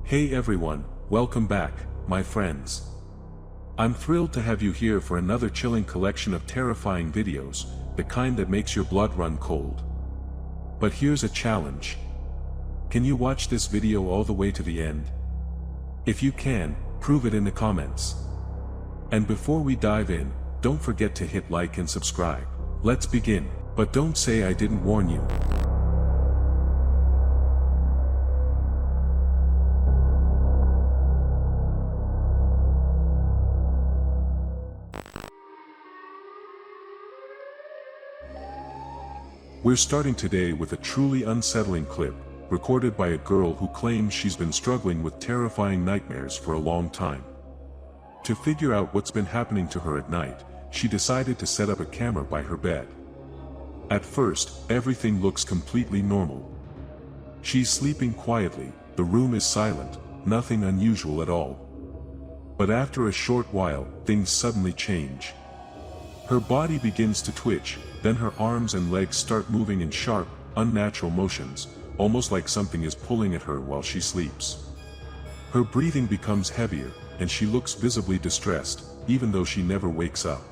Hey everyone, welcome back, my friends. I'm thrilled to have you here for another chilling collection of terrifying videos, the kind that makes your blood run cold. But here's a challenge. Can you watch this video all the way to the end? If you can, prove it in the comments. And before we dive in, don't forget to hit like and subscribe. Let's begin, but don't say I didn't warn you. We're starting today with a truly unsettling clip, recorded by a girl who claims she's been struggling with terrifying nightmares for a long time. To figure out what's been happening to her at night, she decided to set up a camera by her bed. At first, everything looks completely normal. She's sleeping quietly, the room is silent, nothing unusual at all. But after a short while, things suddenly change. Her body begins to twitch, then her arms and legs start moving in sharp, unnatural motions, almost like something is pulling at her while she sleeps. Her breathing becomes heavier, and she looks visibly distressed, even though she never wakes up.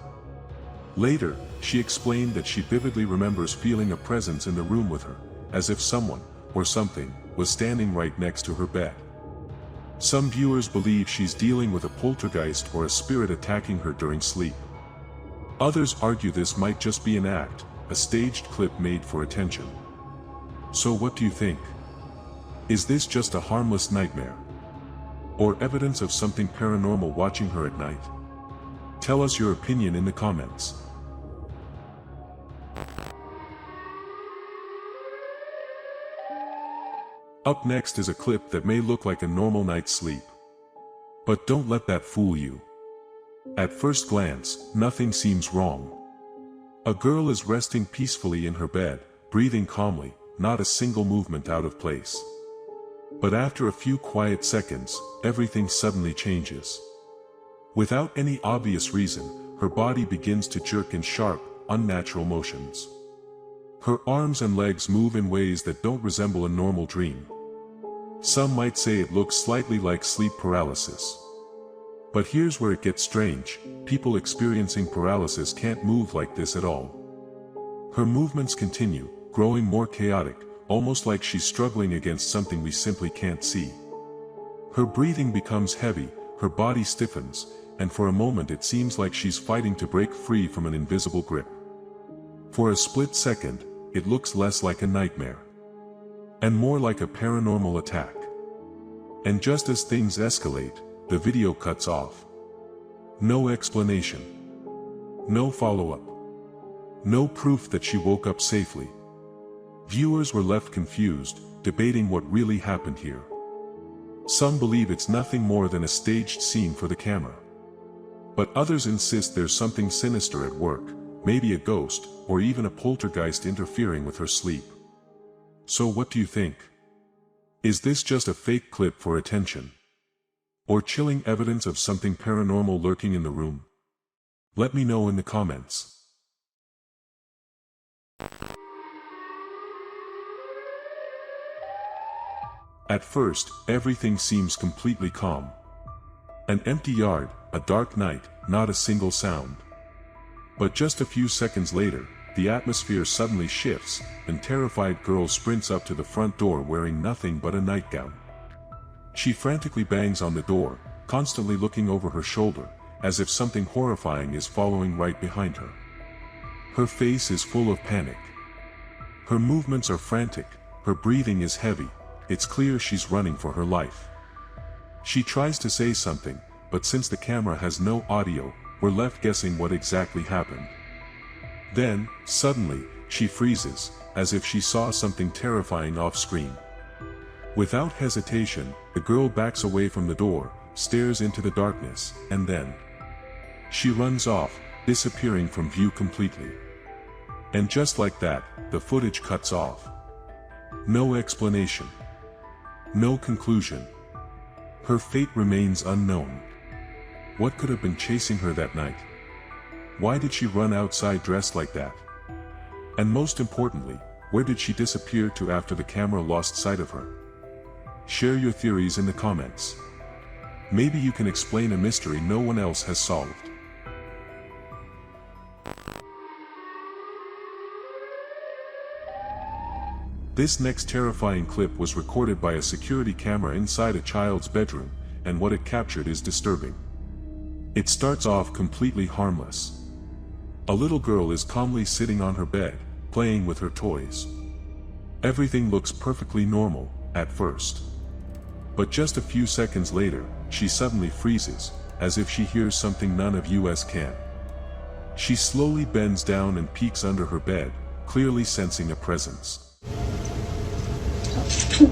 Later, she explained that she vividly remembers feeling a presence in the room with her, as if someone, or something, was standing right next to her bed. Some viewers believe she's dealing with a poltergeist or a spirit attacking her during sleep. Others argue this might just be an act, a staged clip made for attention. So what do you think? Is this just a harmless nightmare? Or evidence of something paranormal watching her at night? Tell us your opinion in the comments. Up next is a clip that may look like a normal night's sleep. But don't let that fool you. At first glance, nothing seems wrong. A girl is resting peacefully in her bed, breathing calmly, not a single movement out of place. But after a few quiet seconds, everything suddenly changes. Without any obvious reason, her body begins to jerk in sharp, unnatural motions. Her arms and legs move in ways that don't resemble a normal dream. Some might say it looks slightly like sleep paralysis. But here's where it gets strange, people experiencing paralysis can't move like this at all. Her movements continue, growing more chaotic, almost like she's struggling against something we simply can't see. Her breathing becomes heavy, her body stiffens, and for a moment it seems like she's fighting to break free from an invisible grip. For a split second, it looks less like a nightmare, and more like a paranormal attack. And just as things escalate, the video cuts off. No explanation. No follow-up. No proof that she woke up safely. Viewers were left confused, debating what really happened here. Some believe it's nothing more than a staged scene for the camera. But others insist there's something sinister at work, maybe a ghost, or even a poltergeist interfering with her sleep. So what do you think? Is this just a fake clip for attention? Or chilling evidence of something paranormal lurking in the room? Let me know in the comments. At first, everything seems completely calm. An empty yard, a dark night, not a single sound. But just a few seconds later, the atmosphere suddenly shifts, and terrified girl sprints up to the front door wearing nothing but a nightgown. She frantically bangs on the door, constantly looking over her shoulder, as if something horrifying is following right behind her. Her face is full of panic. Her movements are frantic, her breathing is heavy, it's clear she's running for her life. She tries to say something, but since the camera has no audio, we're left guessing what exactly happened. Then, suddenly, she freezes, as if she saw something terrifying off-screen. Without hesitation, the girl backs away from the door, stares into the darkness, and then she runs off, disappearing from view completely. And just like that, the footage cuts off. No explanation. No conclusion. Her fate remains unknown. What could have been chasing her that night? Why did she run outside dressed like that? And most importantly, where did she disappear to after the camera lost sight of her? Share your theories in the comments. Maybe you can explain a mystery no one else has solved. This next terrifying clip was recorded by a security camera inside a child's bedroom, and what it captured is disturbing. It starts off completely harmless. A little girl is calmly sitting on her bed, playing with her toys. Everything looks perfectly normal, at first. But just a few seconds later, she suddenly freezes, as if she hears something none of us can. She slowly bends down and peeks under her bed, clearly sensing a presence. Hey,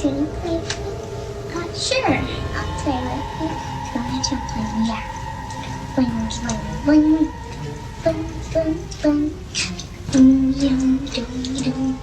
do you play with me? Sure, I'll play with you. Go ahead and play me, yeah. Boing, boing, boing, boing, boing, boing. Boing, boing, boing.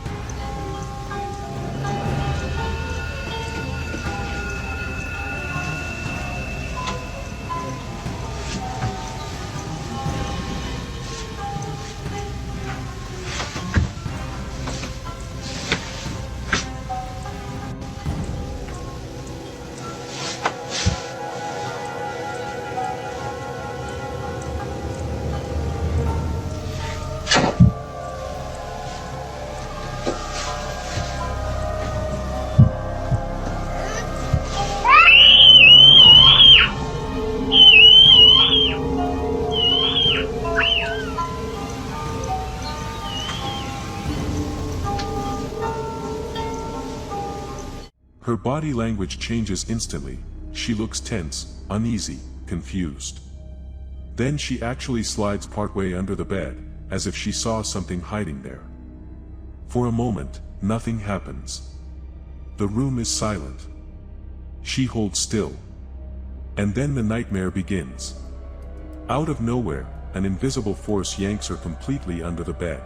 Her body language changes instantly. She looks tense, uneasy, confused. Then she actually slides partway under the bed, as if she saw something hiding there. For a moment, nothing happens. The room is silent. She holds still. And then the nightmare begins. Out of nowhere, an invisible force yanks her completely under the bed.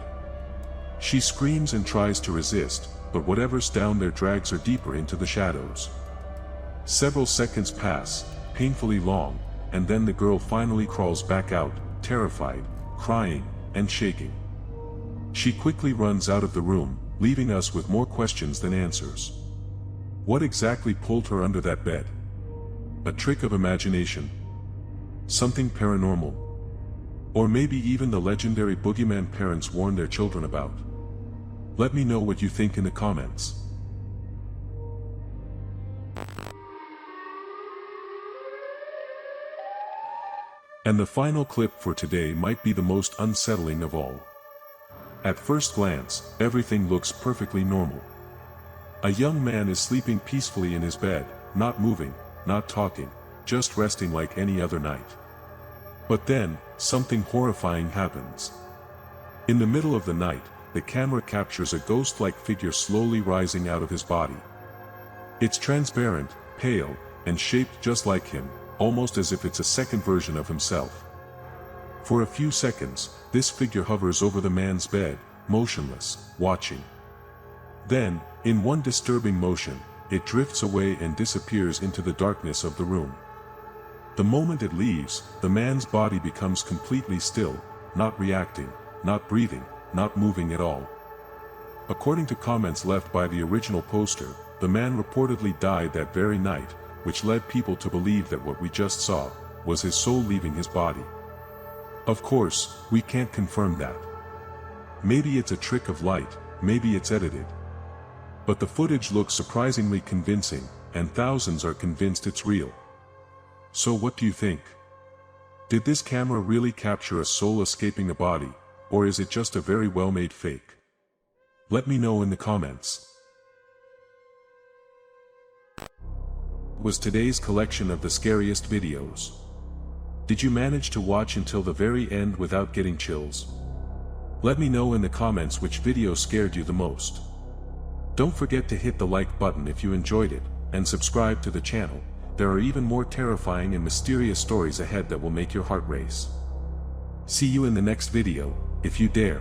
She screams and tries to resist, but whatever's down there drags her deeper into the shadows. Several seconds pass, painfully long, and then the girl finally crawls back out, terrified, crying, and shaking. She quickly runs out of the room, leaving us with more questions than answers. What exactly pulled her under that bed? A trick of imagination? Something paranormal? Or maybe even the legendary boogeyman parents warned their children about? Let me know what you think in the comments. And the final clip for today might be the most unsettling of all. At first glance, everything looks perfectly normal. A young man is sleeping peacefully in his bed, not moving, not talking, just resting like any other night. But then, something horrifying happens. In the middle of the night, the camera captures a ghost-like figure slowly rising out of his body. It's transparent, pale, and shaped just like him, almost as if it's a second version of himself. For a few seconds, this figure hovers over the man's bed, motionless, watching. Then, in one disturbing motion, it drifts away and disappears into the darkness of the room. The moment it leaves, the man's body becomes completely still, not reacting, not breathing, not moving at all. According to comments left by the original poster, the man reportedly died that very night, which led people to believe that what we just saw was his soul leaving his body. Of course, we can't confirm that. Maybe it's a trick of light, maybe it's edited. But the footage looks surprisingly convincing, and thousands are convinced it's real. So what do you think? Did this camera really capture a soul escaping a body? Or is it just a very well-made fake? Let me know in the comments. Was today's collection of the scariest videos. Did you manage to watch until the very end without getting chills? Let me know in the comments which video scared you the most. Don't forget to hit the like button if you enjoyed it, and subscribe to the channel. There are even more terrifying and mysterious stories ahead that will make your heart race. See you in the next video, if you dare.